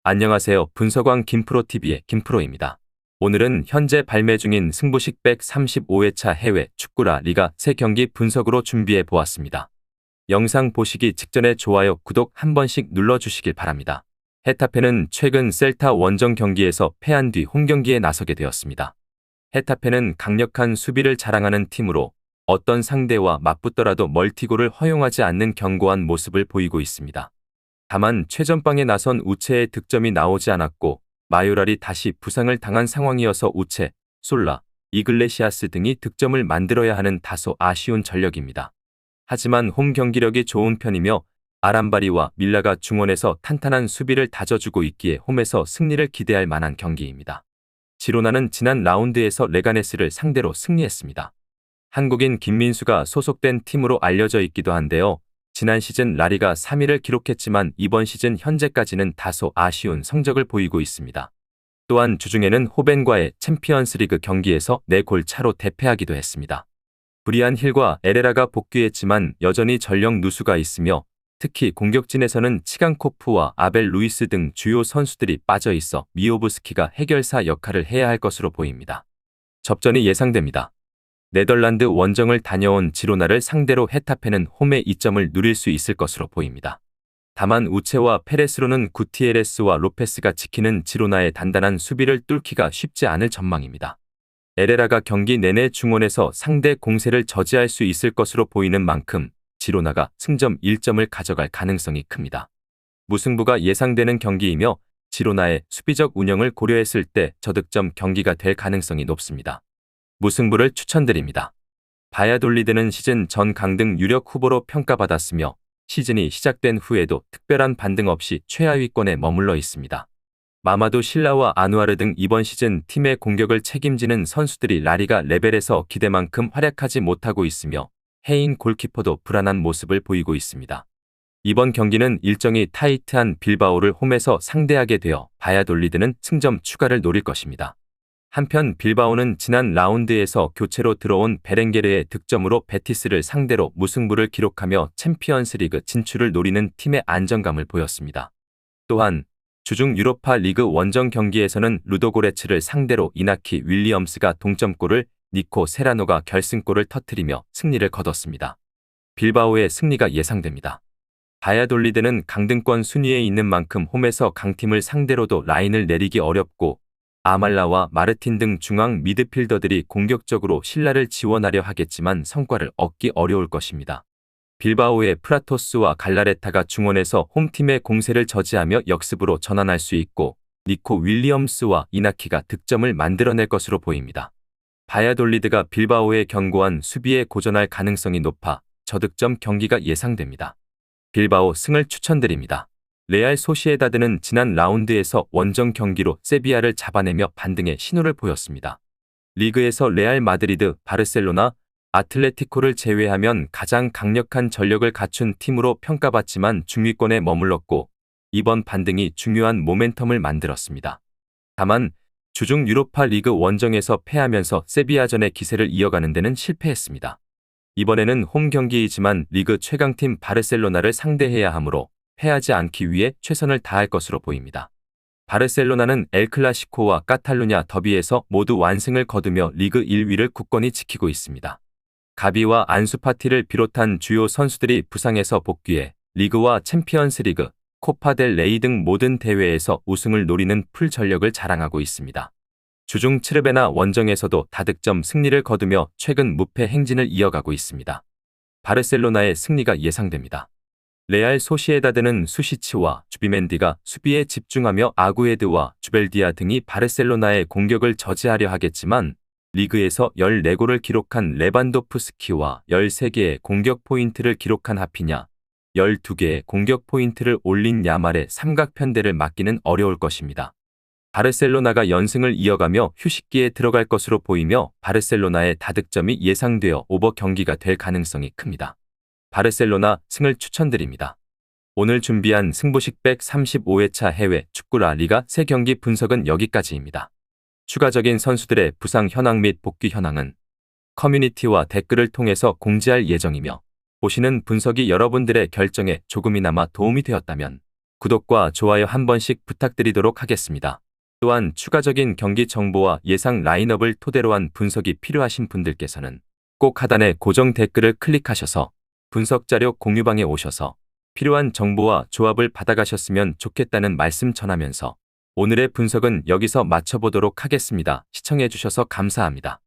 안녕하세요. 분석왕 김프로TV의 김프로입니다. 오늘은 현재 발매 중인 승부식 135회차 해외 축구 라 리가 3경기 분석으로 준비해 보았습니다. 영상 보시기 직전에 좋아요, 구독 한 번씩 눌러주시길 바랍니다. 헤타페는 최근 셀타 원정 경기에서 패한 뒤 홈경기에 나서게 되었습니다. 헤타페는 강력한 수비를 자랑하는 팀으로 어떤 상대와 맞붙더라도 멀티골을 허용하지 않는 견고한 모습을 보이고 있습니다. 다만 최전방에 나선 우체의 득점이 나오지 않았고 마요랄이 다시 부상을 당한 상황이어서 우체, 솔라, 이글레시아스 등이 득점을 만들어야 하는 다소 아쉬운 전력입니다. 하지만 홈 경기력이 좋은 편이며 아람바리와 밀라가 중원에서 탄탄한 수비를 다져주고 있기에 홈에서 승리를 기대할 만한 경기입니다. 지로나는 지난 라운드에서 레가네스를 상대로 승리했습니다. 한국인 김민수가 소속된 팀으로 알려져 있기도 한데요. 지난 시즌 라리가 3위를 기록했지만 이번 시즌 현재까지는 다소 아쉬운 성적을 보이고 있습니다. 또한 주중에는 호벤과의 챔피언스리그 경기에서 4골 차로 대패하기도 했습니다. 브리안 힐과 에레라가 복귀했지만 여전히 전력 누수가 있으며 특히 공격진에서는 치간코프와 아벨 루이스 등 주요 선수들이 빠져 있어 미오브스키가 해결사 역할을 해야 할 것으로 보입니다. 접전이 예상됩니다. 네덜란드 원정을 다녀온 지로나를 상대로 헤타페는 홈의 이점을 누릴 수 있을 것으로 보입니다. 다만 우체와 페레스로는 구티에레스와 로페스가 지키는 지로나의 단단한 수비를 뚫기가 쉽지 않을 전망입니다. 에레라가 경기 내내 중원에서 상대 공세를 저지할 수 있을 것으로 보이는 만큼 지로나가 승점 1점을 가져갈 가능성이 큽니다. 무승부가 예상되는 경기이며 지로나의 수비적 운영을 고려했을 때 저득점 경기가 될 가능성이 높습니다. 무승부를 추천드립니다. 바야돌리드는 시즌 전 강등 유력 후보로 평가받았으며 시즌이 시작된 후에도 특별한 반등 없이 최하위권에 머물러 있습니다. 마마두 실라와 아누아르 등 이번 시즌 팀의 공격을 책임지는 선수들이 라리가 레벨에서 기대만큼 활약하지 못하고 있으며 헤인 골키퍼도 불안한 모습을 보이고 있습니다. 이번 경기는 일정이 타이트한 빌바오를 홈에서 상대하게 되어 바야돌리드는 승점 추가를 노릴 것입니다. 한편 빌바오는 지난 라운드에서 교체로 들어온 베렌게르의 득점으로 베티스를 상대로 무승부를 기록하며 챔피언스리그 진출을 노리는 팀의 안정감을 보였습니다. 또한 주중 유로파 리그 원정 경기에서는 루도고레츠를 상대로 이나키 윌리엄스가 동점골을, 니코 세라노가 결승골을 터뜨리며 승리를 거뒀습니다. 빌바오의 승리가 예상됩니다. 바야돌리드는 강등권 순위에 있는 만큼 홈에서 강팀을 상대로도 라인을 내리기 어렵고 아말라와 마르틴 등 중앙 미드필더들이 공격적으로 실라를 지원하려 하겠지만 성과를 얻기 어려울 것입니다. 빌바오의 프라토스와 갈라레타가 중원에서 홈팀의 공세를 저지하며 역습으로 전환할 수 있고 니코 윌리엄스와 이나키가 득점을 만들어낼 것으로 보입니다. 바야돌리드가 빌바오의 견고한 수비에 고전할 가능성이 높아 저득점 경기가 예상됩니다. 빌바오 승을 추천드립니다. 레알 소시에다드는 지난 라운드에서 원정 경기로 세비야를 잡아내며 반등의 신호를 보였습니다. 리그에서 레알 마드리드, 바르셀로나, 아틀레티코를 제외하면 가장 강력한 전력을 갖춘 팀으로 평가받지만 중위권에 머물렀고 이번 반등이 중요한 모멘텀을 만들었습니다. 다만 주중 유로파 리그 원정에서 패하면서 세비야전의 기세를 이어가는 데는 실패했습니다. 이번에는 홈 경기이지만 리그 최강팀 바르셀로나를 상대해야 하므로 패하지 않기 위해 최선을 다할 것으로 보입니다. 바르셀로나는 엘클라시코와 카탈루냐 더비에서 모두 완승을 거두며 리그 1위를 굳건히 지키고 있습니다. 가비와 안수파티를 비롯한 주요 선수들이 부상에서 복귀해 리그와 챔피언스리그, 코파델 레이 등 모든 대회에서 우승을 노리는 풀 전력을 자랑하고 있습니다. 주중 츠르베나 원정에서도 다득점 승리를 거두며 최근 무패 행진을 이어가고 있습니다. 바르셀로나의 승리가 예상됩니다. 레알 소시에다드는 수시치와 주비멘디가 수비에 집중하며 아구에드와 주벨디아 등이 바르셀로나의 공격을 저지하려 하겠지만 리그에서 14골을 기록한 레반도프스키와 13개의 공격 포인트를 기록한 하피냐, 12개의 공격 포인트를 올린 야말의 삼각편대를 막기는 어려울 것입니다. 바르셀로나가 연승을 이어가며 휴식기에 들어갈 것으로 보이며 바르셀로나의 다득점이 예상되어 오버 경기가 될 가능성이 큽니다. 바르셀로나 승을 추천드립니다. 오늘 준비한 승부식 135회차 해외 축구 라 리가 3경기 분석은 여기까지입니다. 추가적인 선수들의 부상 현황 및 복귀 현황은 커뮤니티와 댓글을 통해서 공지할 예정이며 보시는 분석이 여러분들의 결정에 조금이나마 도움이 되었다면 구독과 좋아요 한 번씩 부탁드리도록 하겠습니다. 또한 추가적인 경기 정보와 예상 라인업을 토대로 한 분석이 필요하신 분들께서는 꼭 하단의 고정 댓글을 클릭하셔서 분석 자료 공유방에 오셔서 필요한 정보와 조합을 받아가셨으면 좋겠다는 말씀 전하면서 오늘의 분석은 여기서 마쳐보도록 하겠습니다. 시청해주셔서 감사합니다.